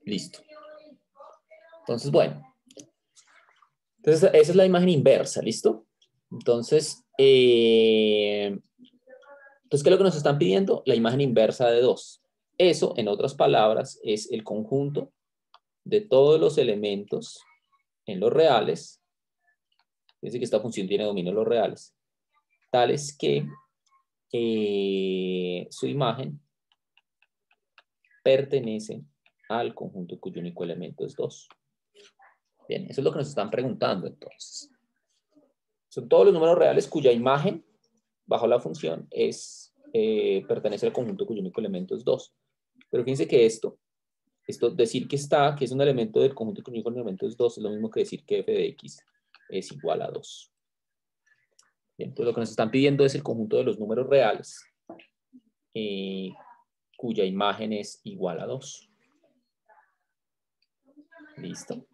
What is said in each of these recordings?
Listo. Entonces, bueno. Entonces, esa es la imagen inversa, ¿listo? Entonces, ¿qué es lo que nos están pidiendo? La imagen inversa de 2. Eso, en otras palabras, es el conjunto de todos los elementos en los reales. Fíjense que esta función tiene dominio en los reales, tales que su imagen pertenece al conjunto cuyo único elemento es 2. Bien, eso es lo que nos están preguntando entonces. Son todos los números reales cuya imagen, bajo la función, pertenece al conjunto cuyo único elemento es 2. Pero fíjense que esto decir que es un elemento del conjunto cuyo único elemento es 2, es lo mismo que decir que f de x es igual a 2. Bien, entonces lo que nos están pidiendo es el conjunto de los números reales cuya imagen es igual a 2. Listo.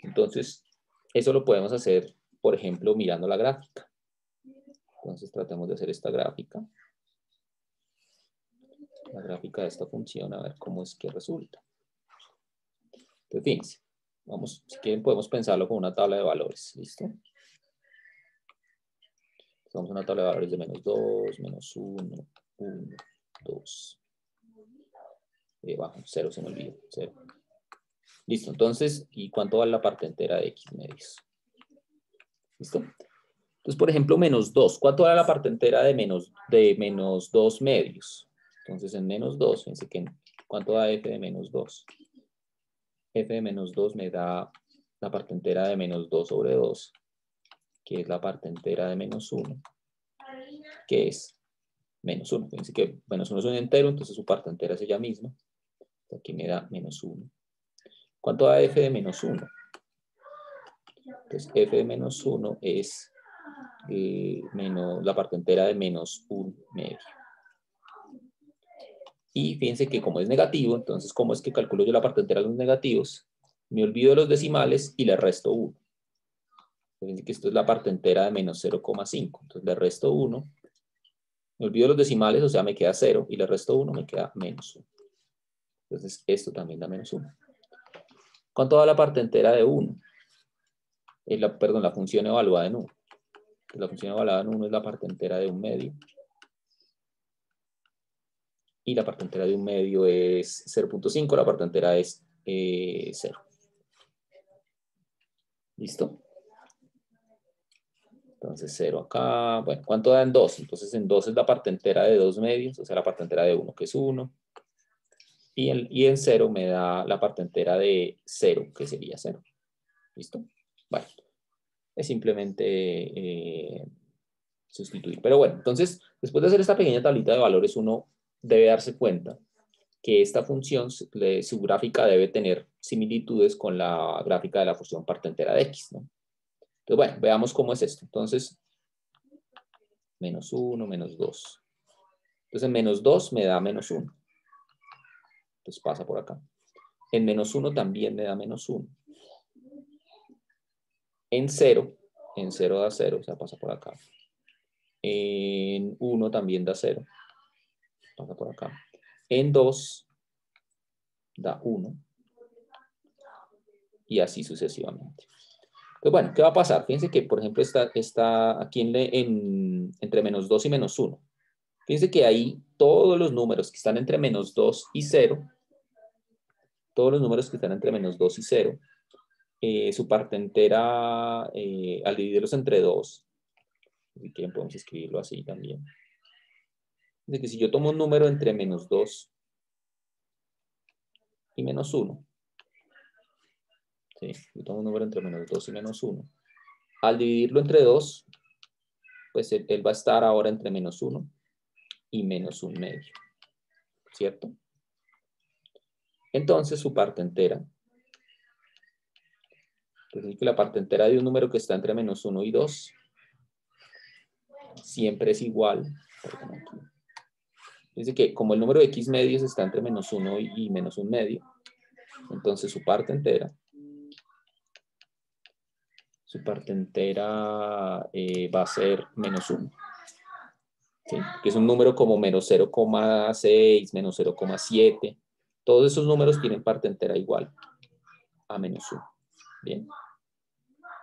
Entonces, eso lo podemos hacer, por ejemplo, mirando la gráfica. Entonces, tratemos de hacer esta gráfica. La gráfica de esta función, a ver cómo es que resulta. Entonces, fíjense. Vamos, si quieren, podemos pensarlo con una tabla de valores. ¿Listo? Vamos a una tabla de valores de menos 2, menos 1, 1, 2. Bajo, 0 se me olvidó. 0. Listo, entonces, ¿y cuánto vale la parte entera de x medios? ¿Listo? Entonces, por ejemplo, menos 2. ¿Cuánto vale la parte entera de menos 2 medios? Entonces, en menos 2, fíjense que ¿cuánto da f de menos 2? F de menos 2 me da la parte entera de menos 2 sobre 2, que es la parte entera de menos 1, que es menos 1. Fíjense que menos 1 es un entero, entonces su parte entera es ella misma. Aquí me da menos 1. ¿Cuánto da f de menos 1? Entonces, f de menos 1 es la parte entera de menos 1 medio. Y fíjense que como es negativo, entonces, ¿cómo es que calculo yo la parte entera de los negativos? Me olvido de los decimales y le resto 1. Fíjense que esto es la parte entera de menos 0,5. Entonces, le resto 1. Me olvido de los decimales, o sea, me queda 0. Y le resto 1, me queda menos 1. Entonces, esto también da menos 1. ¿Cuánto da la parte entera de 1? Perdón, la función evaluada en 1. La función evaluada en 1 es la parte entera de 1 medio. Y la parte entera de 1 medio es 0.5. La parte entera es 0. ¿Listo? Entonces 0 acá. Bueno, ¿cuánto da en 2? Entonces en 2 es la parte entera de 2 medios, o sea, la parte entera de 1, que es 1. Y en 0 me da la parte entera de 0, que sería 0. ¿Listo? Bueno, es simplemente sustituir. Pero bueno, entonces, después de hacer esta pequeña tablita de valores, uno debe darse cuenta que esta función, su gráfica debe tener similitudes con la gráfica de la función parte entera de x, ¿no? Entonces, bueno, veamos cómo es esto. Entonces, menos 1, menos 2. Entonces, en menos 2 me da menos 1. Entonces, pasa por acá. En menos 1 también me da menos 1. En 0 da 0, o sea, pasa por acá. En 1 también da 0. Pasa por acá. En 2 da 1. Y así sucesivamente. Pues bueno, ¿qué va a pasar? Fíjense que, por ejemplo, está aquí entre menos 2 y menos 1. Fíjense que ahí todos los números que están entre menos 2 y 0, todos los números que están entre menos 2 y 0, su parte entera, al dividirlos entre 2, si quieren podemos escribirlo así también. Es que si yo tomo un número entre menos 2 y menos 1, ¿sí? Yo tomo un número entre menos 2 y menos 1. Al dividirlo entre 2, pues él va a estar ahora entre menos 1 y menos 1 medio, ¿cierto? Entonces su parte entera, pues que la parte entera de un número que está entre menos 1 y 2 siempre es igual. Dice que como el número de x medios está entre menos 1 y menos 1 medio, entonces su parte entera va a ser menos 1. ¿Sí? Que es un número como menos 0,6, menos 0,7. Todos esos números tienen parte entera igual a menos 1. Bien.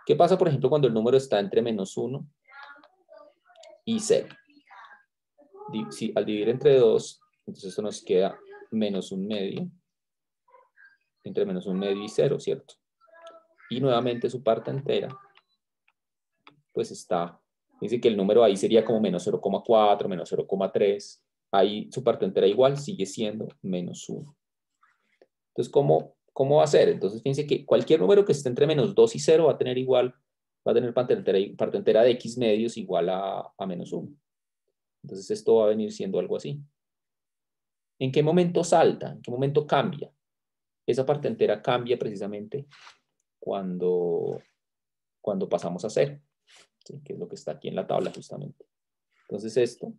¿Qué pasa, por ejemplo, cuando el número está entre menos 1 y 0? Si, al dividir entre 2, entonces esto nos queda menos 1/2, entre menos 1/2 y 0, ¿cierto? Y nuevamente su parte entera, pues está, dice que el número ahí sería como menos 0,4, menos 0,3. Ahí su parte entera igual sigue siendo menos 1. Entonces, ¿cómo va a ser? Entonces, fíjense que cualquier número que esté entre menos 2 y 0 va a tener igual, va a tener parte entera de x medios igual a menos 1. Entonces, esto va a venir siendo algo así. ¿En qué momento salta? ¿En qué momento cambia? Esa parte entera cambia precisamente cuando pasamos a 0, ¿sí? Que es lo que está aquí en la tabla justamente. Entonces esto,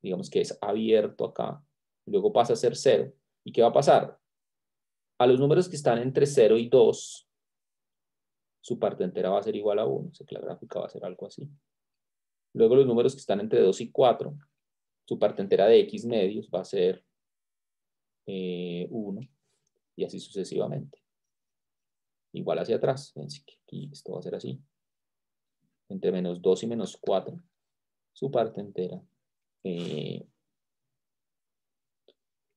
digamos que es abierto acá, luego pasa a ser 0. ¿Y qué va a pasar? A los números que están entre 0 y 2, su parte entera va a ser igual a 1, o sea que la gráfica va a ser algo así. Luego los números que están entre 2 y 4, su parte entera de x medios va a ser 1, y así sucesivamente. Igual hacia atrás, fíjense que aquí esto va a ser así. Entre menos 2 y menos 4, su parte entera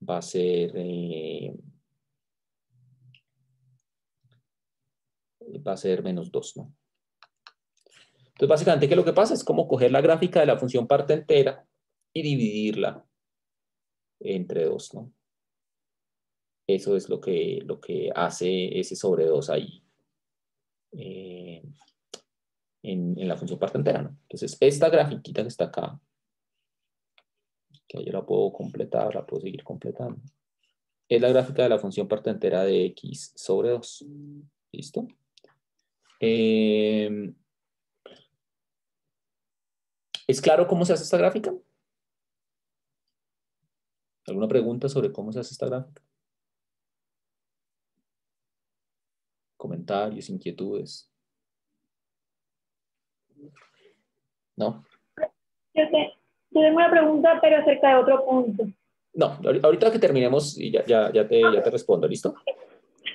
va a ser menos 2, ¿no? Entonces, básicamente, ¿qué es lo que pasa? Es como coger la gráfica de la función parte entera y dividirla entre 2, ¿no? Eso es lo que hace ese sobre 2 ahí en la función parte entera, ¿no? Entonces, esta grafiquita que está acá, que yo la puedo completar, la puedo seguir completando, es la gráfica de la función parte entera de x sobre 2. ¿Listo? ¿Es claro cómo se hace esta gráfica? ¿Alguna pregunta sobre cómo se hace esta gráfica? Comentarios, inquietudes. ¿No? Yo tengo una pregunta, pero acerca de otro punto. No, ahorita que terminemos y ya te respondo, ¿listo?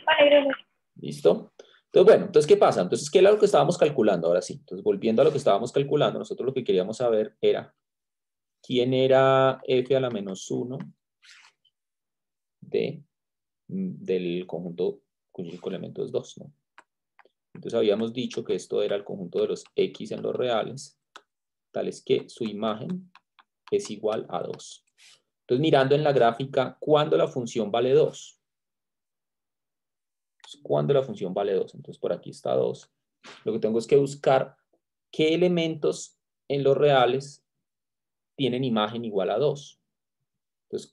Vale, gracias. ¿Listo? Entonces, bueno, entonces, ¿qué pasa? Entonces, ¿qué era lo que estábamos calculando? Ahora sí. Entonces, volviendo a lo que estábamos calculando, nosotros lo que queríamos saber era quién era f a la menos 1 del conjunto cuyo elemento es 2, ¿no? Entonces, habíamos dicho que esto era el conjunto de los x en los reales, tales que su imagen es igual a 2. Entonces, mirando en la gráfica, ¿cuándo la función vale 2? Cuando la función vale 2. Entonces, por aquí está 2. Lo que tengo es que buscar qué elementos en los reales tienen imagen igual a 2. Entonces,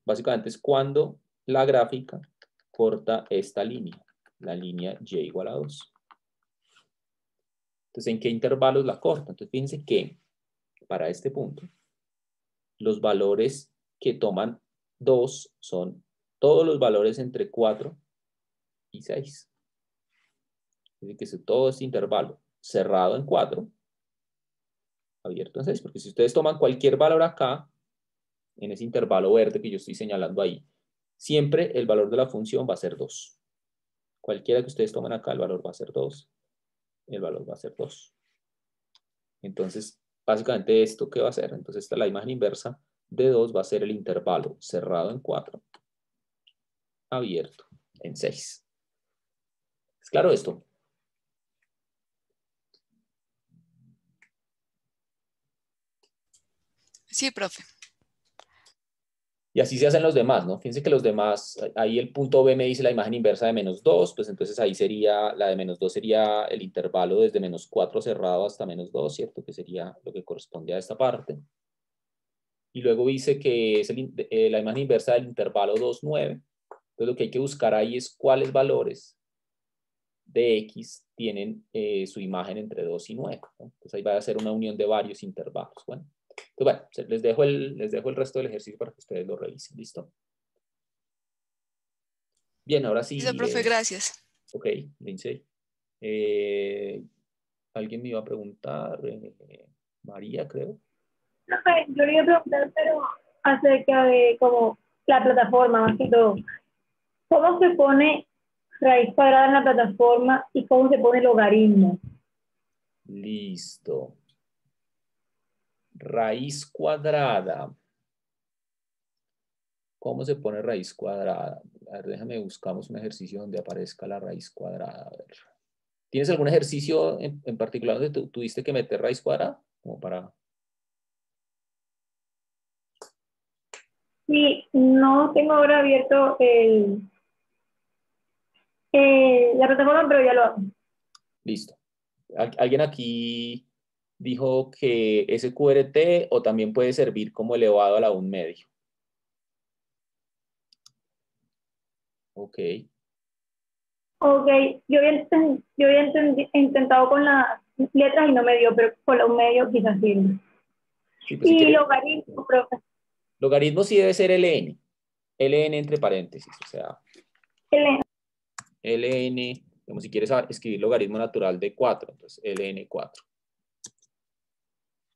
básicamente es cuando la gráfica corta esta línea, la línea y igual a 2. Entonces, ¿en qué intervalos la corta? Entonces, fíjense que para este punto, los valores que toman 2 son todos los valores entre 4 y 6. Es decir, que todo este intervalo cerrado en 4, abierto en 6, porque si ustedes toman cualquier valor acá, en ese intervalo verde que yo estoy señalando ahí, siempre el valor de la función va a ser 2. Cualquiera que ustedes tomen acá, el valor va a ser 2. El valor va a ser 2. Entonces, básicamente esto, ¿qué va a ser? Entonces, la imagen inversa de 2 va a ser el intervalo cerrado en 4, abierto en 6. ¿Es claro esto? Sí, profe. Y así se hacen los demás, ¿no? Fíjense que los demás, ahí el punto B me dice la imagen inversa de menos 2, pues entonces ahí sería, la de menos 2 sería el intervalo desde menos 4 cerrado hasta menos 2, ¿cierto? Que sería lo que corresponde a esta parte. Y luego dice que es la imagen inversa del intervalo 2, 9. Entonces lo que hay que buscar ahí es cuáles valores de X tienen su imagen entre 2 y 9, ¿no? Entonces ahí va a ser una unión de varios intervalos. Bueno, entonces, bueno, les dejo el resto del ejercicio para que ustedes lo revisen. ¿Listo? Bien, ahora Listo, sí. profe, gracias. Ok, Lindsay. Alguien me iba a preguntar, María, creo. Profe, yo le iba a preguntar, pero acerca de como la plataforma, más que todo. ¿Cómo se pone raíz cuadrada en la plataforma y cómo se pone logaritmo? Listo. Raíz cuadrada. ¿Cómo se pone raíz cuadrada? A ver, déjame buscamos un ejercicio donde aparezca la raíz cuadrada. A ver. ¿Tienes algún ejercicio en particular donde tuviste que meter raíz cuadrada? Como para... Sí, no tengo ahora abierto la plataforma, pero ya lo hago. Listo. ¿Alguien aquí dijo que SQRT o también puede servir como elevado a la 1/2? Ok. Ok, yo había intentado con las letras y no me dio, pero con los medios quizás sí. Sí, pues si Y quiere, logaritmo, profe. logaritmo sí debe ser ln. ln entre paréntesis, o sea, Elena. ln, como si quieres escribir logaritmo natural de 4, entonces ln4.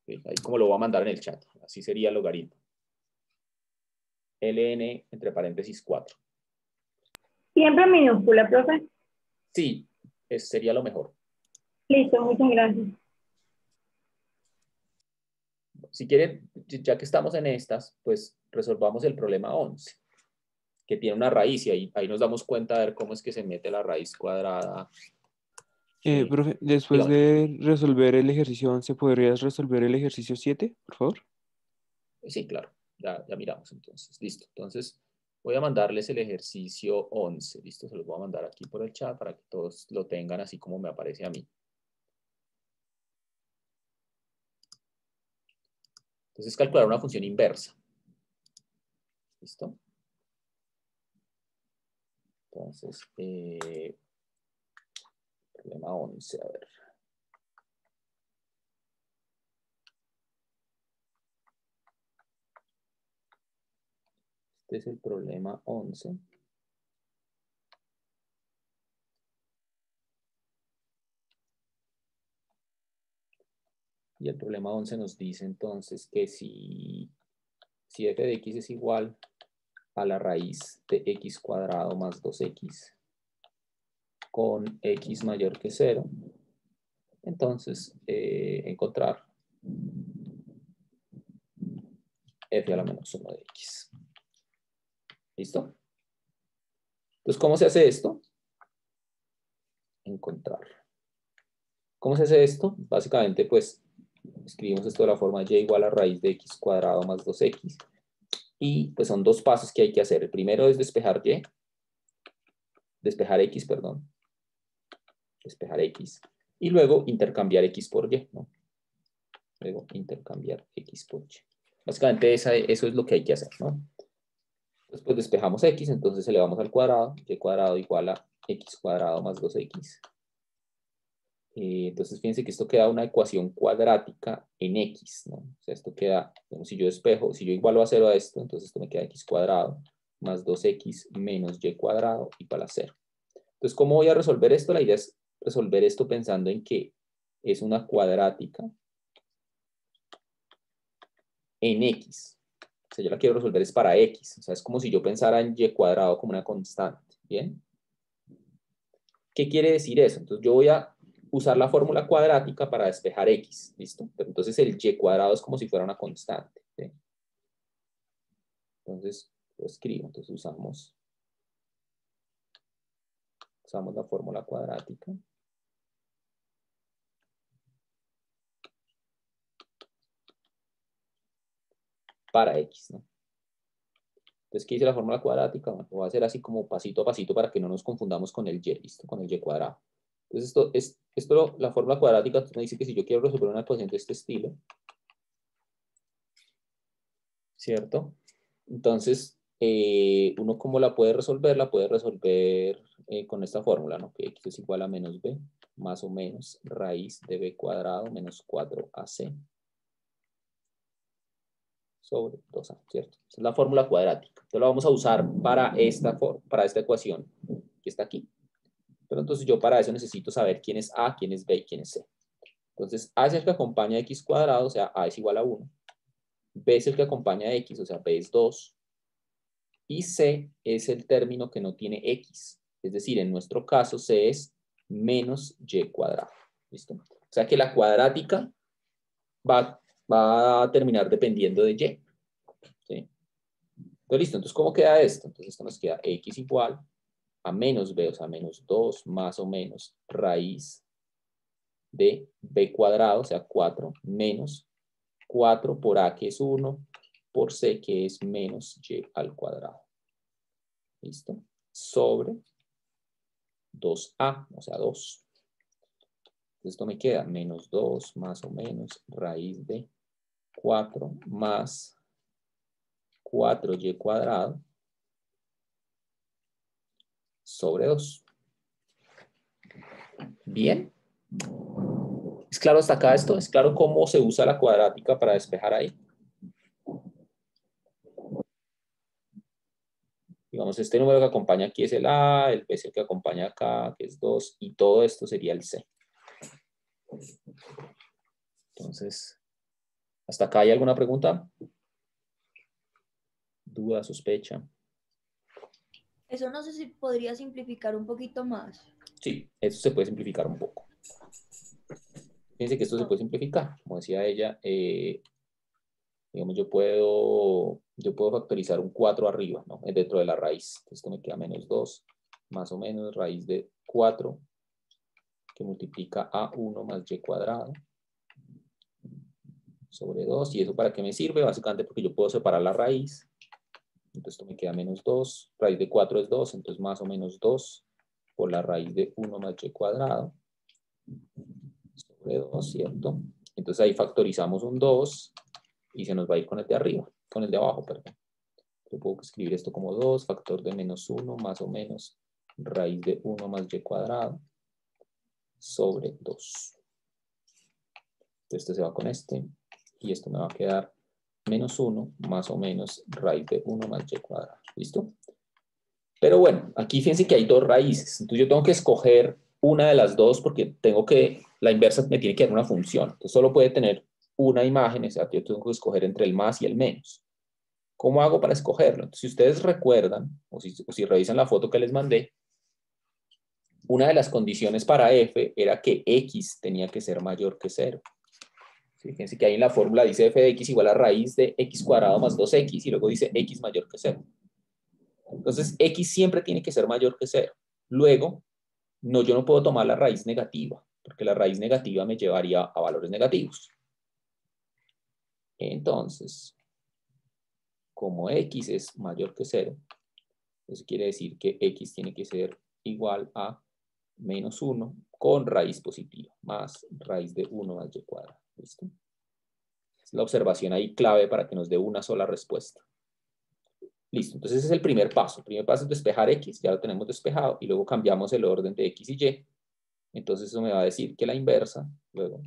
Okay, ahí como lo voy a mandar en el chat, así sería el logaritmo. ln entre paréntesis 4. Siempre en minúscula, profe. Sí, sería lo mejor. Listo, muchas gracias. Si quieren, ya que estamos en estas, pues resolvamos el problema 11, que tiene una raíz y ahí nos damos cuenta de ver cómo es que se mete la raíz cuadrada. Profe, después Dígame. de resolver el ejercicio 11, ¿podrías resolver el ejercicio 7, por favor? Sí, claro, ya miramos entonces. Listo. Entonces voy a mandarles el ejercicio 11. Listo, se los voy a mandar aquí por el chat para que todos lo tengan así como me aparece a mí. Entonces calcular una función inversa. ¿Listo? Entonces, problema 11, a ver. Este es el problema 11. Y el problema 11 nos dice entonces que si f de x es igual a la raíz de x cuadrado más 2x con x mayor que 0, entonces encontrar f a la menos 1 de x. ¿Listo? Entonces, ¿cómo se hace esto? Encontrar. ¿Cómo se hace esto? Básicamente, pues, escribimos esto de la forma y igual a raíz de x cuadrado más 2x. Y pues son dos pasos que hay que hacer. El primero es despejar x, perdón. Despejar x. Y luego intercambiar x por y, ¿no? Luego intercambiar x por y. Básicamente eso es lo que hay que hacer, ¿no? Después despejamos x, entonces elevamos al cuadrado, y cuadrado igual a x cuadrado más 2x. Entonces fíjense que esto queda una ecuación cuadrática en x, ¿no? O sea, esto queda, como si yo despejo, si yo igualo a 0 a esto, entonces esto me queda x cuadrado más 2x menos y cuadrado igual a 0. Entonces, ¿cómo voy a resolver esto? La idea es resolver esto pensando en que es una cuadrática en x. O sea, yo la quiero resolver es para x. O sea, es como si yo pensara en y cuadrado como una constante. ¿Bien? ¿Qué quiere decir eso? Entonces, yo voy a usar la fórmula cuadrática para despejar x. ¿Listo? Pero entonces, el y cuadrado es como si fuera una constante. ¿Sí? Entonces, lo escribo. Entonces, usamos la fórmula cuadrática. Para x, ¿no? Entonces, ¿qué dice la fórmula cuadrática? Bueno, lo voy a hacer así como pasito a pasito para que no nos confundamos con el y, ¿listo? Con el y cuadrado. Entonces, la fórmula cuadrática me dice que si yo quiero resolver una ecuación de este estilo, ¿cierto? Entonces, uno cómo la puede resolver? La puede resolver con esta fórmula, ¿no? Que x es igual a menos b, más o menos raíz de b cuadrado menos 4ac sobre 2a, ¿cierto? Esa es la fórmula cuadrática. Entonces la vamos a usar para esta ecuación que está aquí. Pero entonces yo para eso necesito saber quién es a, quién es b y quién es c. Entonces a es el que acompaña a x cuadrado, o sea, a es igual a 1. B es el que acompaña a x, o sea, b es 2. Y C es el término que no tiene X. Es decir, en nuestro caso C es menos Y cuadrado. ¿Listo? O sea que la cuadrática va a terminar dependiendo de Y. ¿Sí? Entonces, listo. Entonces, ¿cómo queda esto? Entonces, esto nos queda X igual a menos B, o sea, menos 2 más o menos raíz de B cuadrado, o sea, 4, menos 4 por A, que es 1, por C, que es menos Y al cuadrado. ¿Listo? Sobre 2A, o sea, 2. Esto me queda menos 2 más o menos raíz de 4 más 4y cuadrado sobre 2. Bien. ¿Es claro hasta acá esto? ¿Es claro cómo se usa la cuadrática para despejar ahí? Digamos, este número que acompaña aquí es el A, el B es el que acompaña acá, que es 2, y todo esto sería el C. Entonces, ¿hasta acá hay alguna pregunta? ¿Duda, sospecha? Eso no sé si podría simplificar un poquito más. Sí, eso se puede simplificar un poco. Fíjense que esto se puede simplificar. Como decía ella, digamos, yo puedo factorizar un 4 arriba, ¿no? Dentro de la raíz. Entonces, esto me queda menos 2, más o menos raíz de 4, que multiplica a 1 más y cuadrado, sobre 2. ¿Y eso para qué me sirve? Básicamente porque yo puedo separar la raíz. Entonces, esto me queda menos 2. Raíz de 4 es 2, entonces más o menos 2 por la raíz de 1 más y cuadrado, sobre 2, ¿cierto? Entonces, ahí factorizamos un 2 y se nos va a ir con el de arriba, con el de abajo, perdón. Yo puedo escribir esto como 2, factor de menos 1, más o menos raíz de 1 más y cuadrado, sobre 2. Entonces, este se va con este, y esto me va a quedar menos 1, más o menos raíz de 1 más y cuadrado. ¿Listo? Pero bueno, aquí fíjense que hay dos raíces. Entonces, yo tengo que escoger una de las dos porque la inversa me tiene que dar una función. Entonces, solo puede tener una imagen, o sea, yo tengo que escoger entre el más y el menos. ¿Cómo hago para escogerlo? Entonces, si ustedes recuerdan, o si revisan la foto que les mandé, una de las condiciones para f era que x tenía que ser mayor que 0. ¿Sí? Fíjense que ahí en la fórmula dice f de x igual a raíz de x cuadrado más 2x y luego dice x mayor que 0. Entonces, x siempre tiene que ser mayor que 0. Luego, yo no puedo tomar la raíz negativa, porque la raíz negativa me llevaría a valores negativos. Entonces, como x es mayor que 0, eso quiere decir que x tiene que ser igual a menos 1 con raíz positiva, más raíz de 1 más y cuadrado. ¿Listo? Es la observación ahí clave para que nos dé una sola respuesta. Listo, entonces ese es el primer paso. El primer paso es despejar x, ya lo tenemos despejado, y luego cambiamos el orden de x y y. Entonces eso me va a decir que la inversa, luego,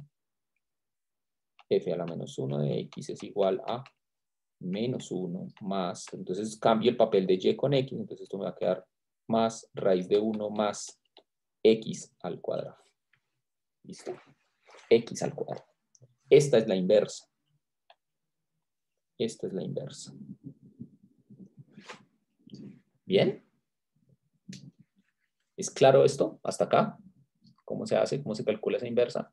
f a la menos 1 de x es igual a menos 1 más, entonces cambio el papel de y con x, entonces esto me va a quedar más raíz de 1 más x al cuadrado. ¿Listo? X al cuadrado. Esta es la inversa. Esta es la inversa. ¿Bien? ¿Es claro esto hasta acá? ¿Cómo se hace? ¿Cómo se calcula esa inversa?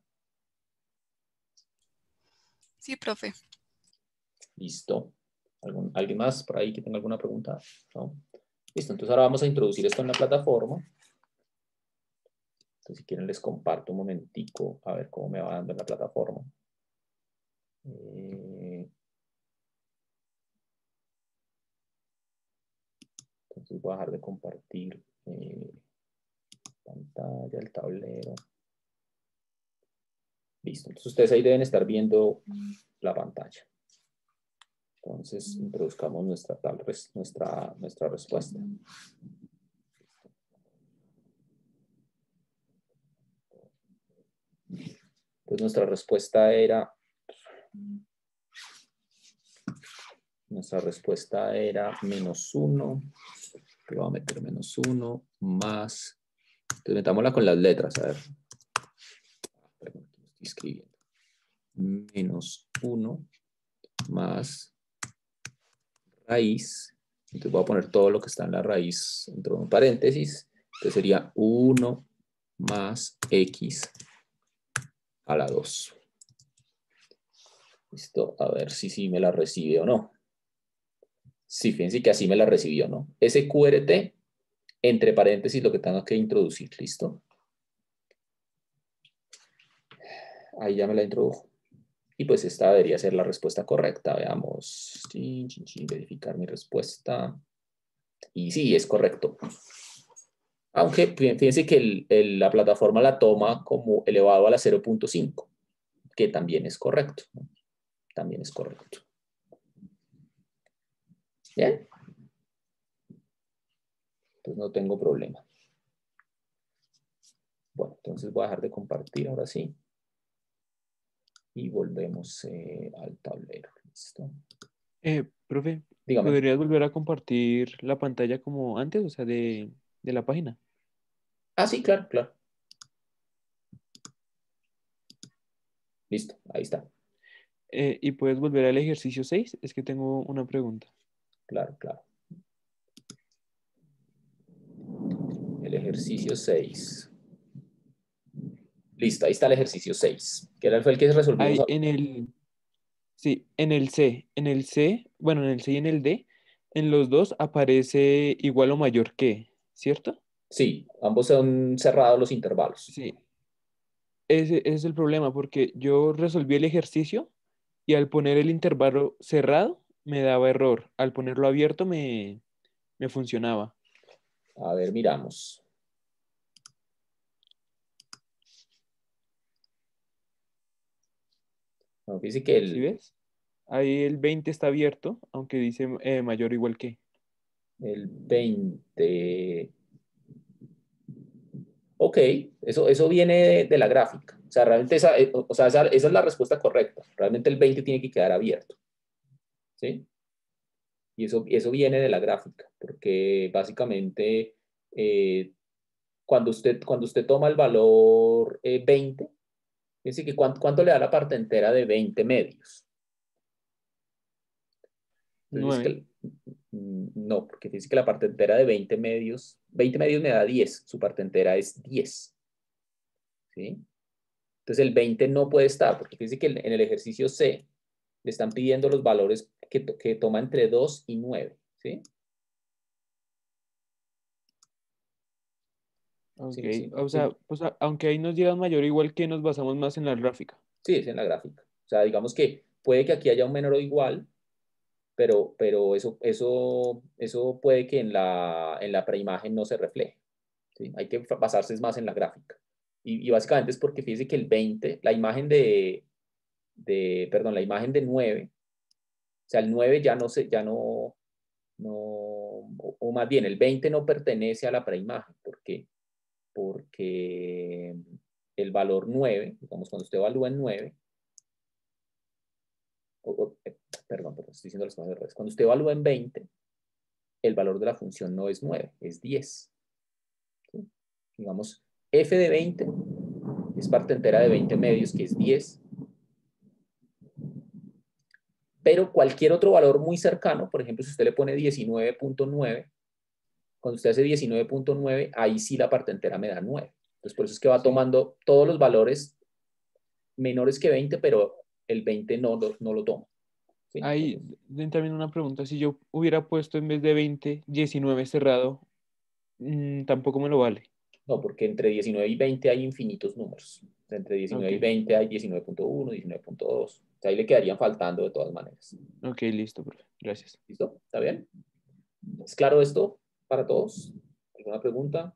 Sí, profe. Listo. ¿Alguien más por ahí que tenga alguna pregunta? ¿No? Listo, entonces ahora vamos a introducir esto en la plataforma. Entonces, si quieren les comparto un momentico a ver cómo me va dando en la plataforma. Entonces voy a dejar de compartir pantalla, el tablero. Listo, entonces ustedes ahí deben estar viendo la pantalla. Entonces introduzcamos nuestra respuesta. Entonces nuestra respuesta era menos 1. Le voy a meter menos 1 más. Entonces metámosla con las letras, a ver. Perdón, estoy escribiendo. Menos 1 más raíz Entonces voy a poner todo lo que está en la raíz dentro de un paréntesis. Entonces sería 1 más x a la 2. Listo, a ver si me la recibe o no. Sí, fíjense que así me la recibió, ¿no? SQRT, entre paréntesis, lo que tengo que introducir, ¿listo? Ahí ya me la introdujo. Y pues esta debería ser la respuesta correcta. Veamos. Verificar mi respuesta. Y sí, es correcto. Aunque fíjense que la plataforma la toma como elevado a la 0.5, que también es correcto, ¿no? También es correcto. Bien. Entonces no tengo problema. Bueno, entonces voy a dejar de compartir ahora sí. Y volvemos al tablero. ¿Listo? Profe, Dígame. ¿podrías volver a compartir la pantalla como antes, o sea, de la página? Ah, sí, claro, claro. Listo, ahí está. ¿Y puedes volver al ejercicio 6? Es que tengo una pregunta. Claro, claro. El ejercicio 6. Listo, ahí está el ejercicio 6. Que fue el que resolvimos. Hay sí, en el C, bueno, en el C y en el D, en los dos aparece igual o mayor que, ¿cierto? Sí, ambos son cerrados los intervalos. Sí, ese es el problema, porque yo resolví el ejercicio y al poner el intervalo cerrado me daba error. Al ponerlo abierto me funcionaba. A ver, miramos. Bueno, fíjese que ¿Sí ves? Ahí el 20 está abierto, aunque dice mayor o igual que. el 20. Ok, eso viene de la gráfica. O sea, realmente esa es la respuesta correcta. Realmente el 20 tiene que quedar abierto. ¿Sí? Y eso viene de la gráfica, porque básicamente cuando usted toma el valor 20, es decir, que ¿cuánto le da la parte entera de 20 medios? Entonces dice 9. que no, porque dice que la parte entera de 20 medios me da 10, su parte entera es 10. ¿Sí? Entonces el 20 no puede estar, porque dice que en el ejercicio C le están pidiendo los valores que toma entre 2 y 9. ¿Sí? Ok, Sí, sí, o sí, sea, pues aunque ahí nos digan mayor o igual que, nos basamos más en la gráfica. sí, es en la gráfica. O sea, digamos que puede que aquí haya un menor o igual, pero eso puede que en la preimagen no se refleje. ¿Sí? Hay que basarse más en la gráfica. Y básicamente es porque fíjese que el 20, la imagen perdón, la imagen de 9, o sea, el 9 o más bien el 20 no pertenece a la preimagen. ¿Por qué? Porque el valor 9, digamos, cuando usted evalúa en 9, perdón, estoy diciendo las cosas al revés. Cuando usted evalúa en 20, el valor de la función no es 9, es 10. ¿Sí? Digamos, f de 20 es parte entera de 20 medios, que es 10. Pero cualquier otro valor muy cercano, por ejemplo, si usted le pone 19.9, cuando usted hace 19.9, ahí sí la parte entera me da 9. Entonces, por eso es que va Sí. tomando todos los valores menores que 20, pero el 20 no lo toma. ¿Sí? Ahí también una pregunta, si yo hubiera puesto en vez de 20, 19 cerrado, tampoco me lo vale. No, porque entre 19 y 20 hay infinitos números. O sea, entre 19 y Ok, 20 hay 19.1, 19.2. O sea, ahí le quedarían faltando de todas maneras. ok, listo, profe. Gracias. ¿Listo? ¿Está bien? ¿Es claro esto para todos? ¿Alguna pregunta?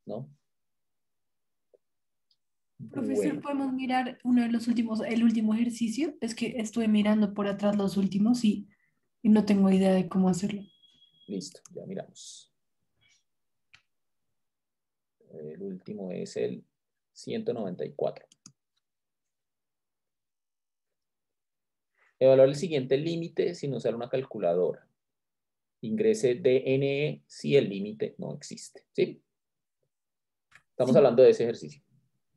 ¿No? Profesor, Bueno, ¿podemos mirar uno de los últimos, el último ejercicio? Es que estuve mirando por atrás los últimos y no tengo idea de cómo hacerlo. listo, ya miramos. El último es el 194. Evaluar el siguiente límite sin usar una calculadora. Ingrese DNE si el límite no existe. ¿Sí? Estamos Sí, hablando de ese ejercicio.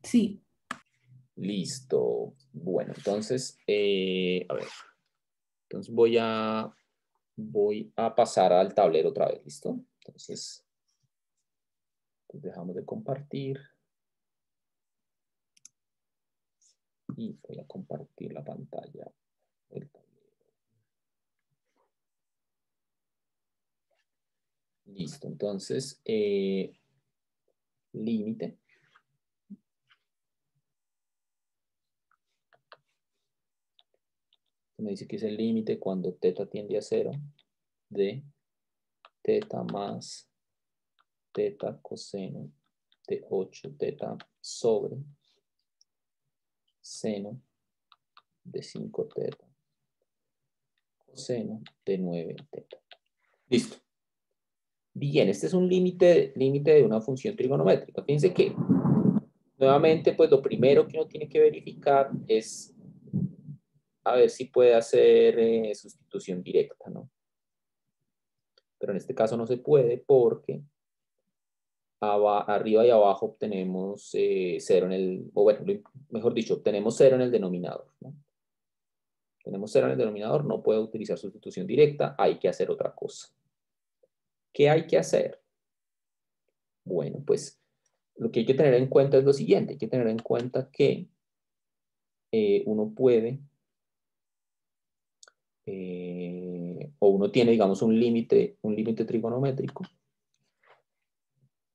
sí. Listo. Bueno, entonces, a ver. Entonces voy a pasar al tablero otra vez, ¿listo? Entonces, pues dejamos de compartir. Y voy a compartir la pantalla del tablero. Listo, entonces, límite. Me dice que es el límite cuando teta tiende a 0 de teta más teta coseno de 8 teta sobre seno de 5 teta coseno de 9 teta. Listo. Bien, este es un límite de una función trigonométrica. Fíjense que, nuevamente, pues lo primero que uno tiene que verificar es a ver si puede hacer sustitución directa, ¿no? Pero en este caso no se puede porque arriba y abajo obtenemos 0 en el, o bueno, mejor dicho, obtenemos 0 en el denominador, ¿no? Tenemos 0 en el denominador, no puedo utilizar sustitución directa, hay que hacer otra cosa. ¿Qué hay que hacer? Bueno, pues lo que hay que tener en cuenta es lo siguiente, hay que tener en cuenta que uno puede, o uno tiene, digamos, un límite trigonométrico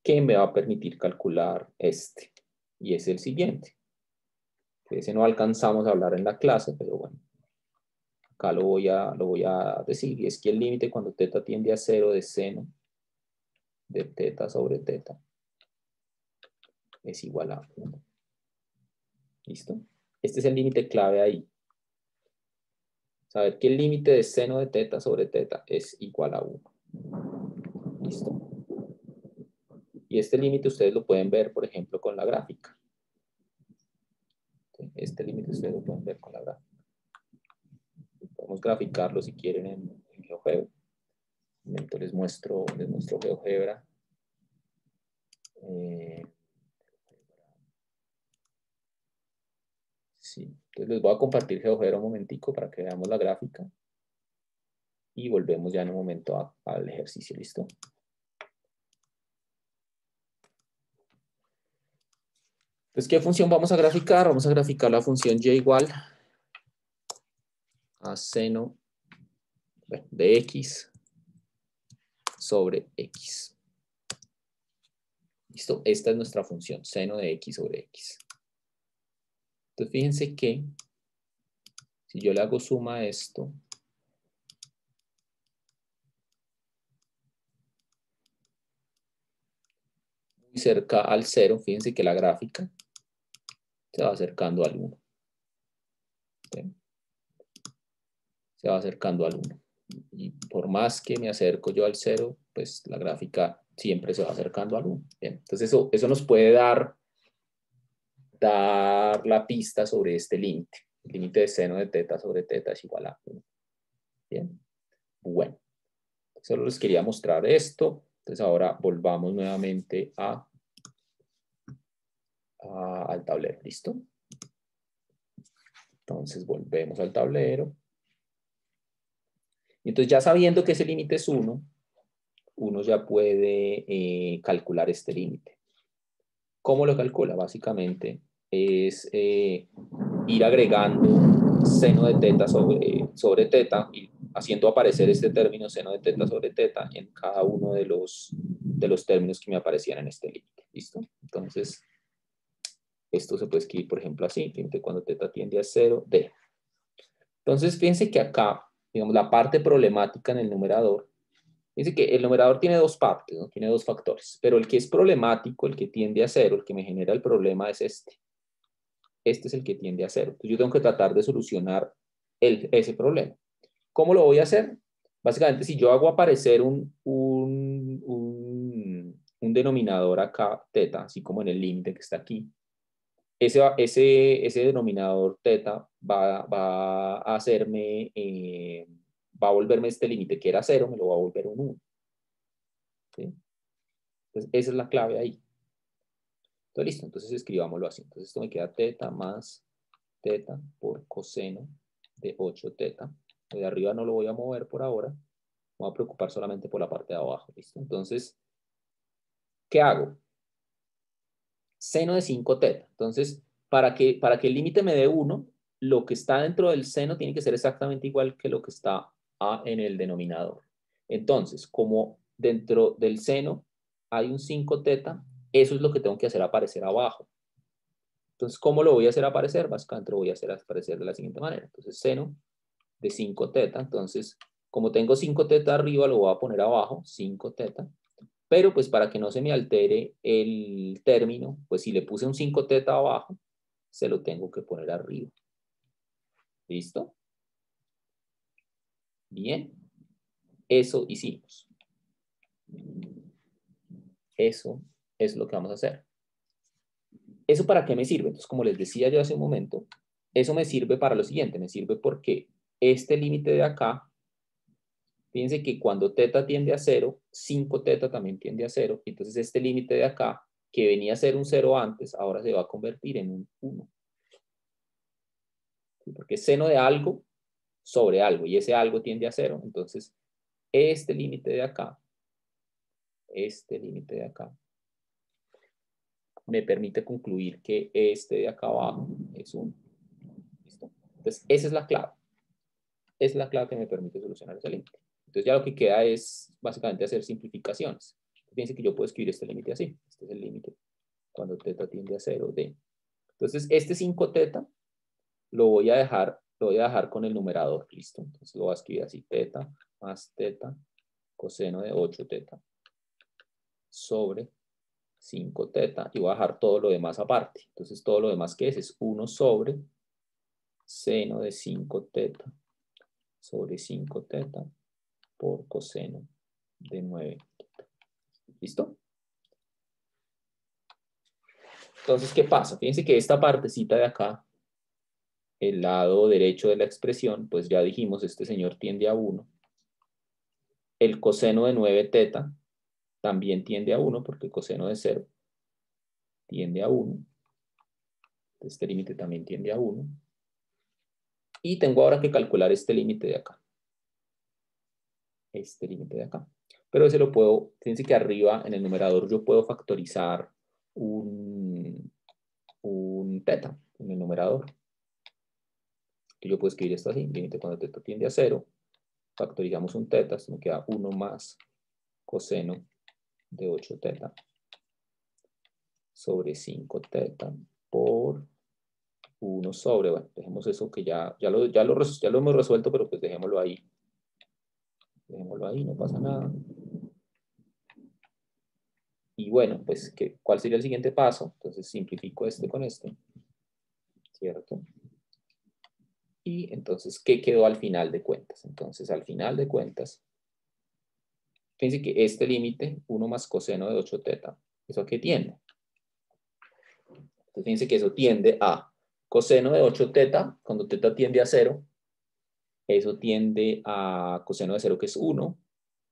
que me va a permitir calcular este, y es el siguiente. Ese no alcanzamos a hablar en la clase, pero bueno, acá lo voy a decir, y es que el límite cuando teta tiende a 0 de seno de teta sobre teta es igual a 1. ¿Listo? Este es el límite clave ahí. Saber que el límite de seno de teta sobre teta es igual a 1. ¿Listo? Y este límite ustedes lo pueden ver, por ejemplo, con la gráfica. Este límite ustedes lo pueden ver con la gráfica. Podemos graficarlo si quieren en GeoGebra. Un momento les muestro GeoGebra. Sí, entonces les voy a compartir GeoGebra un momentico para que veamos la gráfica. Y volvemos ya en un momento al ejercicio, ¿listo? Entonces, ¿qué función vamos a graficar? Vamos a graficar la función y igual a seno de x sobre x. ¿Listo? Esta es nuestra función, seno de x sobre x. Entonces, fíjense que si yo le hago suma a esto, muy cerca al 0, fíjense que la gráfica se va acercando al 1. ¿Sí? Se va acercando al 1. Y por más que me acerco yo al 0, pues la gráfica siempre se va acercando al 1. Bien, entonces eso nos puede dar la pista sobre este límite. El límite de seno de teta sobre teta es igual a 1. Bien, bueno. Solo les quería mostrar esto. Entonces ahora volvamos nuevamente al tablero. ¿Listo? Entonces volvemos al tablero. Y entonces ya sabiendo que ese límite es 1, uno ya puede calcular este límite. ¿Cómo lo calcula? Básicamente es ir agregando seno de teta sobre teta y haciendo aparecer este término seno de teta sobre teta en cada uno de los términos que me aparecían en este límite. ¿Listo? Entonces, esto se puede escribir, por ejemplo, así, límite cuando teta tiende a 0 de. Entonces, fíjense que acá, digamos, la parte problemática en el numerador, fíjense que el numerador tiene dos partes, ¿no? Tiene dos factores, pero el que es problemático, el que tiende a 0, el que me genera el problema es este. Este es el que tiende a 0. Entonces, yo tengo que tratar de solucionar ese problema. ¿Cómo lo voy a hacer? Básicamente, si yo hago aparecer un denominador acá, teta, así como en el límite que está aquí, ese denominador teta va a hacerme, va a volverme este límite que era 0, me lo va a volver un 1. ¿Sí? Entonces, esa es la clave ahí. Entonces, listo. Entonces, escribámoslo así. Entonces, esto me queda teta más teta por coseno de 8 teta. Lo de arriba no lo voy a mover por ahora. Me voy a preocupar solamente por la parte de abajo. ¿Listo? Entonces, ¿qué hago? Seno de 5 teta. Entonces, para que el límite me dé 1, lo que está dentro del seno tiene que ser exactamente igual que lo que está en el denominador. Entonces, como dentro del seno hay un 5 teta, eso es lo que tengo que hacer aparecer abajo. Entonces, ¿cómo lo voy a hacer aparecer? Básicamente lo voy a hacer aparecer de la siguiente manera. Entonces, seno de 5 teta. Entonces, como tengo 5 teta arriba, lo voy a poner abajo, 5 teta. Pero pues para que no se me altere el término, pues si le puse un 5 teta abajo, se lo tengo que poner arriba. ¿Listo? Bien. Eso hicimos. Eso es lo que vamos a hacer. ¿Eso para qué me sirve? Entonces, como les decía yo hace un momento, eso me sirve para lo siguiente. Me sirve porque este límite de acá, fíjense que cuando teta tiende a 0, 5 teta también tiende a 0. Entonces, este límite de acá, que venía a ser un 0 antes, ahora se va a convertir en un 1. Porque es seno de algo sobre algo, y ese algo tiende a 0. Entonces, este límite de acá, me permite concluir que este de acá abajo es 1. ¿Listo? Entonces, esa es la clave. Es la clave que me permite solucionar ese límite. Entonces, ya lo que queda es básicamente hacer simplificaciones. Fíjense que yo puedo escribir este límite así. Este es el límite cuando teta tiende a 0 de. Entonces, este 5 teta lo voy a dejar con el numerador. ¿Listo? Entonces, lo voy a escribir así. Teta más teta coseno de 8 teta sobre 5 teta, y voy a dejar todo lo demás aparte. Entonces, todo lo demás que es 1 sobre seno de 5 teta sobre 5 teta por coseno de 9 teta. ¿Listo? Entonces, ¿qué pasa? Fíjense que esta partecita de acá, el lado derecho de la expresión, pues ya dijimos, este señor tiende a 1. El coseno de 9 teta también tiende a 1, porque el coseno de 0 tiende a 1. Este límite también tiende a 1. Y tengo ahora que calcular este límite de acá. Este límite de acá. Pero ese lo puedo, fíjense que arriba en el numerador yo puedo factorizar un teta en el numerador. Entonces yo puedo escribir esto así, límite cuando teta tiende a 0. Factorizamos un teta, esto me queda 1 más coseno de 8 teta sobre 5 teta por 1 sobre, bueno, dejemos eso que ya lo hemos resuelto, pero pues dejémoslo ahí. Dejémoslo ahí, no pasa nada. Y bueno, pues, ¿cuál sería el siguiente paso? Entonces simplifico este con este, ¿cierto? Y entonces, ¿qué quedó al final de cuentas? Entonces, al final de cuentas, fíjense que este límite, 1 más coseno de 8 teta, ¿eso a qué tiende? Entonces, fíjense que eso tiende a coseno de 8 teta, cuando teta tiende a 0, eso tiende a coseno de 0, que es 1,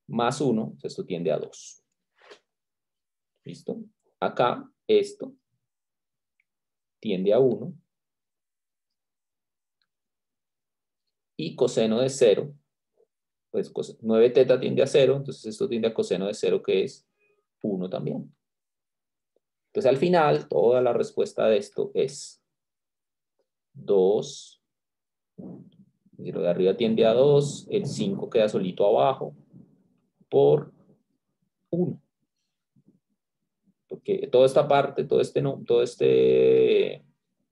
más 1, esto tiende a 2. ¿Listo? Acá, esto tiende a 1. Y coseno de 0, pues 9 teta tiende a 0, entonces esto tiende a coseno de 0, que es 1 también. Entonces al final, toda la respuesta de esto es 2. Y lo de arriba tiende a 2, el 5 queda solito abajo, por 1. Porque toda esta parte, todo este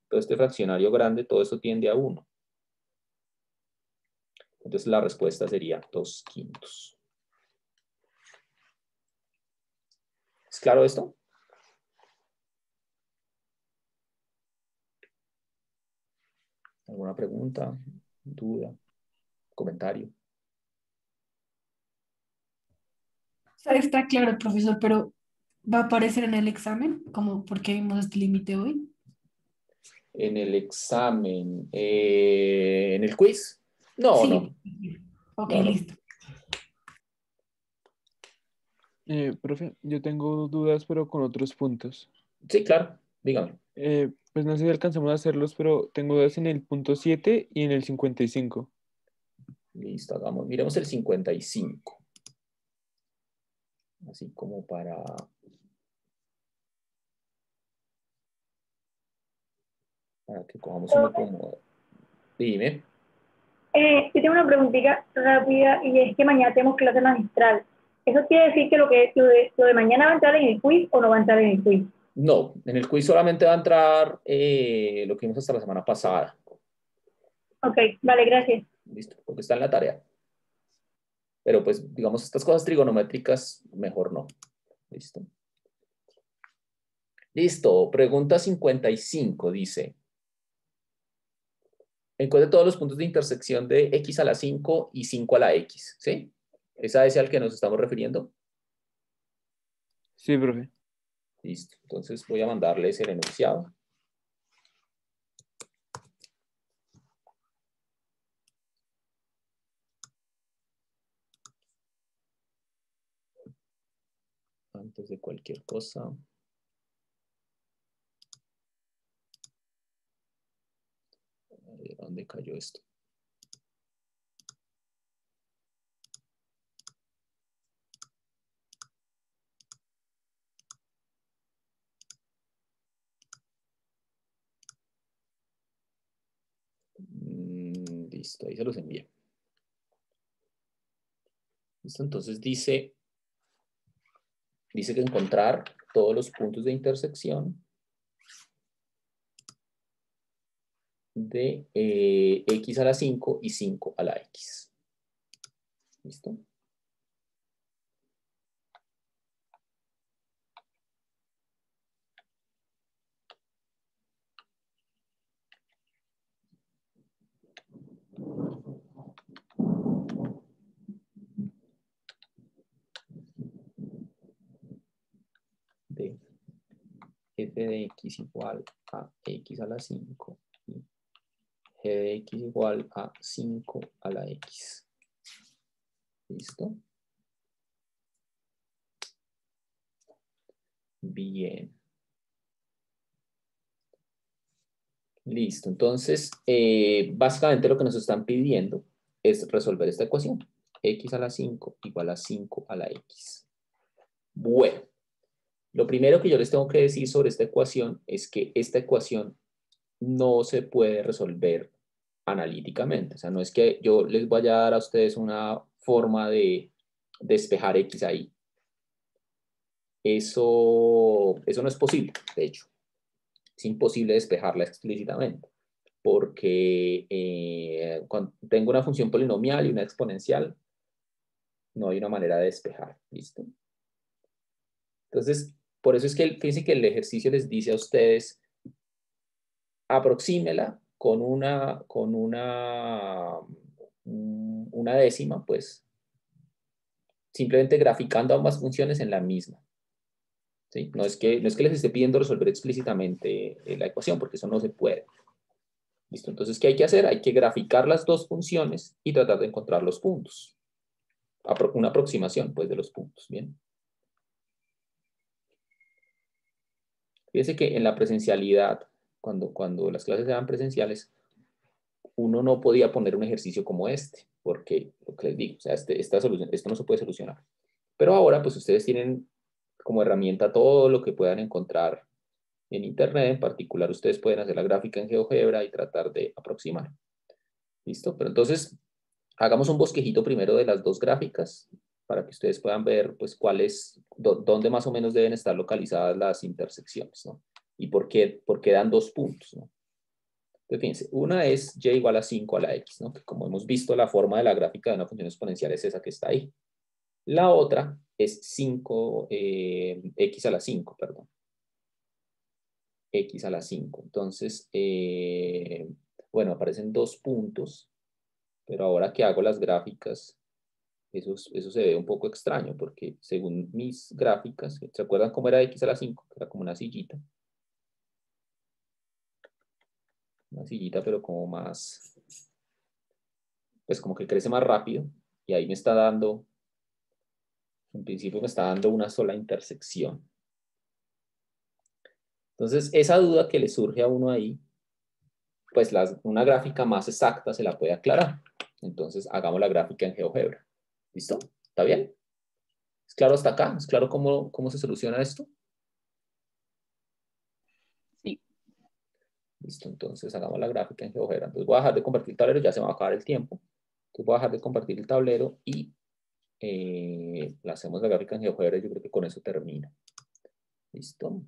fraccionario grande, todo esto tiende a 1. Entonces la respuesta sería 2/5. ¿Es claro esto? ¿Alguna pregunta, duda, comentario? O sea, está claro, profesor, pero ¿va a aparecer en el examen? Como porque vimos este límite hoy. En el examen, en el quiz. No, no, Sí. Ok, no, no. listo. Profe, yo tengo dudas, pero con otros puntos. Sí, claro, dígame. Pues no sé si alcanzamos a hacerlos, pero tengo dudas en el punto 7 y en el 55. Listo, hagamos, miremos el 55. Así como para que cojamos uno como... Dime. Yo tengo una preguntita rápida y es que mañana tenemos clase magistral. ¿Eso quiere decir que lo de mañana va a entrar en el quiz o no va a entrar en el quiz? No, en el quiz solamente va a entrar lo que vimos hasta la semana pasada. Ok, vale, gracias. Listo, porque está en la tarea. Pero pues, digamos, estas cosas trigonométricas, mejor no. Listo. Listo, pregunta 55 dice, encuentre todos los puntos de intersección de x a la 5 y 5 a la x, ¿sí? ¿Esa es al que nos estamos refiriendo? Sí, profe. Listo, entonces voy a mandarles el enunciado. Antes de cualquier cosa. A ver, ¿dónde cayó esto? Listo, ahí se los envié. Listo, entonces dice que encontrar todos los puntos de intersección de x a la 5 y 5 a la x. ¿Listo? De f de x igual a x a la 5 y g de x igual a 5 a la x. ¿Listo? Bien. Listo. Entonces, básicamente lo que nos están pidiendo es resolver esta ecuación. X a la 5 igual a 5 a la x. Bueno, lo primero que yo les tengo que decir sobre esta ecuación es que esta ecuación no se puede resolver analíticamente. O sea, no es que yo les vaya a dar a ustedes una forma de despejar x ahí. Eso no es posible, de hecho. Es imposible despejarla explícitamente, porque cuando tengo una función polinomial y una exponencial, no hay una manera de despejar. ¿Listo? Entonces, por eso es que fíjense que el ejercicio les dice a ustedes, aproxímela con una décima, pues, simplemente graficando ambas funciones en la misma. ¿Sí? No es que les esté pidiendo resolver explícitamente la ecuación, porque eso no se puede. ¿Listo? Entonces, ¿qué hay que hacer? Hay que graficar las dos funciones y tratar de encontrar los puntos. Una aproximación, pues, de los puntos. Bien. Fíjense que en la presencialidad, cuando las clases eran presenciales, uno no podía poner un ejercicio como este, porque, lo que les digo, o sea, esto no se puede solucionar. Pero ahora, pues, ustedes tienen como herramienta todo lo que puedan encontrar en Internet. En particular, ustedes pueden hacer la gráfica en GeoGebra y tratar de aproximar. ¿Listo? Pero entonces, hagamos un bosquejito primero de las dos gráficas para que ustedes puedan ver, pues, dónde más o menos deben estar localizadas las intersecciones, ¿no? Y por qué dan dos puntos, ¿no? Entonces, fíjense, una es y igual a 5 a la x, ¿no? Que como hemos visto, la forma de la gráfica de una función exponencial es esa que está ahí. La otra es 5, x a la 5, perdón. X a la 5. Entonces, bueno, aparecen dos puntos, pero ahora que hago las gráficas, eso se ve un poco extraño, porque según mis gráficas, ¿se acuerdan cómo era x a la 5? Era como una sillita. Una sillita, pero como más, pues como que crece más rápido, y ahí me está dando, en principio me está dando una sola intersección. Entonces, esa duda que le surge a uno ahí, pues una gráfica más exacta se la puede aclarar. Entonces, hagamos la gráfica en GeoGebra. ¿Listo? ¿Está bien? ¿Es claro hasta acá? ¿Es claro cómo se soluciona esto? Sí. Listo, entonces hagamos la gráfica en GeoGebra. Entonces voy a dejar de compartir el tablero, ya se me va a acabar el tiempo. Entonces voy a dejar de compartir el tablero y le hacemos la gráfica en GeoGebra y yo creo que con eso termina. ¿Listo?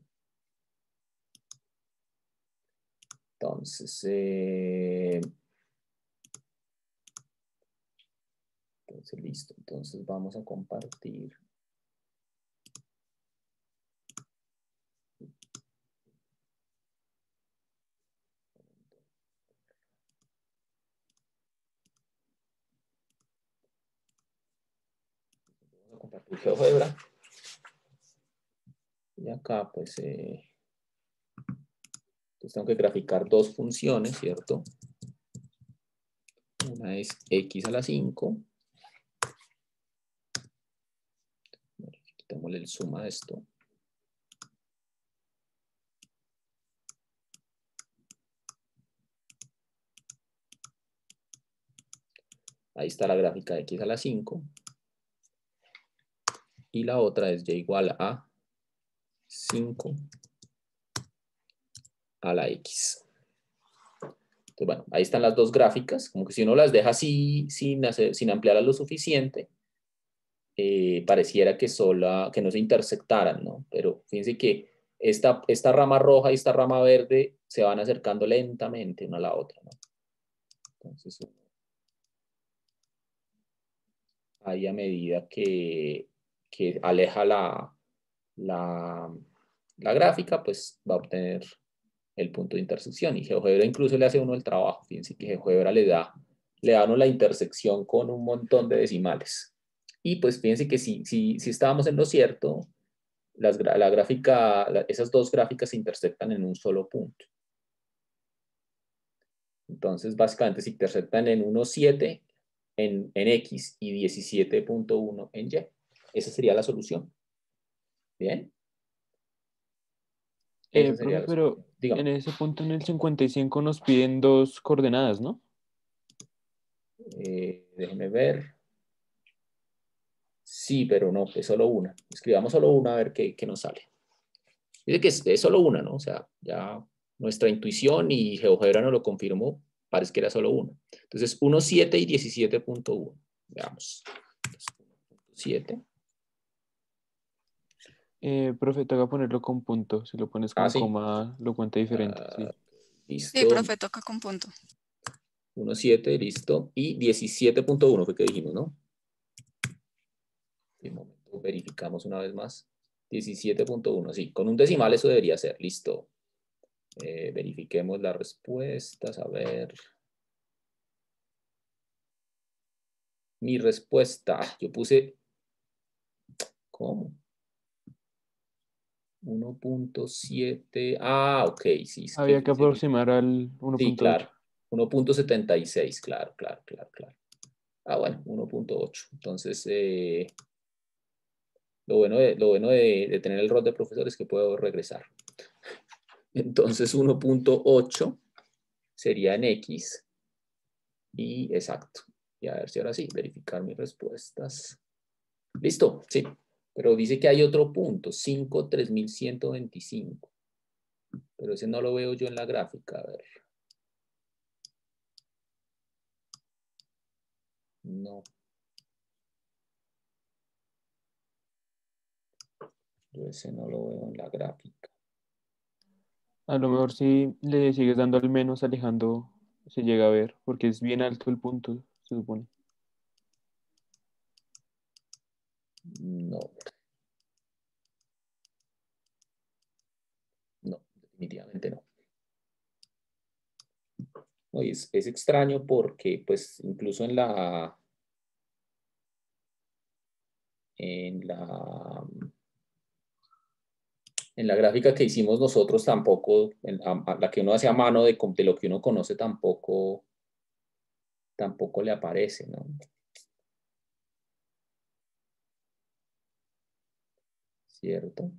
Entonces, listo. Entonces vamos a compartir. Vamos a compartir GeoGebra. Y acá, pues, entonces tengo que graficar dos funciones, ¿cierto? Una es x a la 5. Quitémosle el suma de esto. Ahí está la gráfica de x a la 5. Y la otra es y igual a 5 a la x. Entonces, bueno, ahí están las dos gráficas. Como que si uno las deja así, sin ampliarlas lo suficiente, pareciera que no se intersectaran, ¿no? Pero fíjense que esta rama roja y esta rama verde se van acercando lentamente una a la otra, ¿no? Entonces, ahí a medida que aleja la gráfica, pues va a obtener el punto de intersección. Y GeoGebra incluso le hace a uno el trabajo. Fíjense que GeoGebra le da a uno la intersección con un montón de decimales. Y pues fíjense que si estábamos en lo cierto, esas dos gráficas se intersectan en un solo punto. Entonces, básicamente se intersectan en 1,7 en X y 17.1 en Y. Esa sería la solución. ¿Bien? Esa sería Profe, la pero solución. Dígame. en ese punto en el 55 nos piden dos coordenadas, ¿no? Déjeme ver. Sí, pero no, es solo una. Escribamos solo una a ver qué nos sale. Dice que es solo una, ¿no? O sea, ya nuestra intuición y GeoGebra nos lo confirmó, parece que era solo una. Entonces, 1,7 y 17.1. Veamos. 1,7. Profe, te voy a ponerlo con punto. Si lo pones con Sí. coma, lo cuenta diferente. Sí. Listo. Sí, profe, toca con punto. 1,7, listo. Y 17.1 fue que dijimos, ¿no? De momento verificamos una vez más. 17.1, sí. Con un decimal eso debería ser. Listo. Verifiquemos las respuestas. A ver. Mi respuesta. Yo puse... ¿Cómo? 1,7. Ah, ok. Sí, es que... Había que aproximar al Sí, 1.8. claro. 1,76. Claro. Ah, bueno, 1,8. Entonces... Lo bueno de tener el rol de profesor es que puedo regresar. Entonces 1,8 sería en X. Y exacto. Y a ver si ahora sí, verificar mis respuestas. Listo, sí. Pero dice que hay otro punto, 5,3125. Pero ese no lo veo yo en la gráfica. A ver. No. Yo ese no lo veo en la gráfica. A lo mejor si le sigues dando al menos alejando, se llega a ver, porque es bien alto el punto, se supone. No. No, definitivamente no. No, y es extraño porque, pues, incluso en la gráfica que hicimos nosotros tampoco, la que uno hace a mano de lo que uno conoce tampoco le aparece, ¿no? ¿Cierto?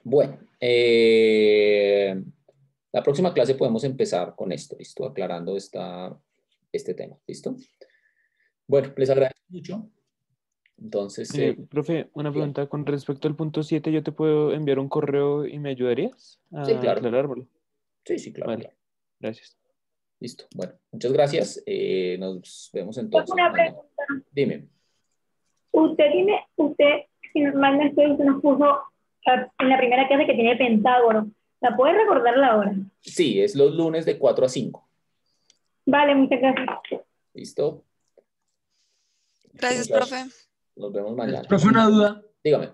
Bueno, la próxima clase podemos empezar con esto, ¿listo? Aclarando este tema, ¿listo? Bueno, les agradezco mucho. Entonces, Profe, una bien. pregunta con respecto al punto 7, ¿yo te puedo enviar un correo y me ayudarías Sí, a claro. aclarármelo? Sí, claro, Vale, claro. gracias. Listo. Bueno, muchas gracias. Nos vemos Tengo entonces una mañana. pregunta. Dime. Si mal no estoy, usted nos puso en la primera clase que tiene pentágono. ¿La puede recordar la hora? Sí, es los lunes de 4 a 5. Vale, muchas gracias. ¿Listo? Gracias, Muchas- profe. Nos vemos mañana. Profe, una duda. Dígame.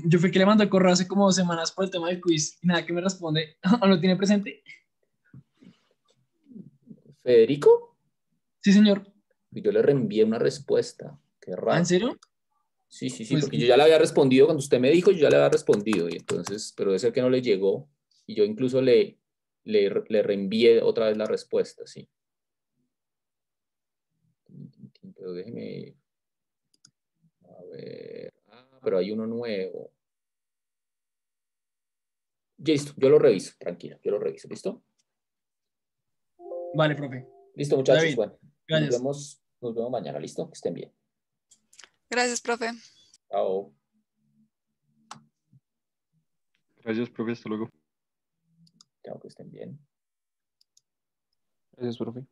Yo fui que le mandó el correo hace como 2 semanas por el tema del quiz y nada que me responde. ¿O lo tiene presente? ¿Federico? Sí, señor. Yo le reenvié una respuesta. Qué ¿Ah, raro. en serio? Sí, sí, sí, Pues, porque yo ya le había respondido, cuando usted me dijo, yo ya le había respondido, y entonces, pero debe ser que no le llegó, y yo incluso le reenvié otra vez la respuesta, sí. Pero déjeme, a ver, pero hay uno nuevo. Listo, yo lo reviso, tranquilo, yo lo reviso, ¿listo? vale, profe. Listo, Está muchachos, bien. bueno, Gracias. nos vemos mañana, ¿listo? Que estén bien. Gracias, profe. Chao. Gracias, profe. Hasta luego. Chao, que estén bien. Gracias, profe.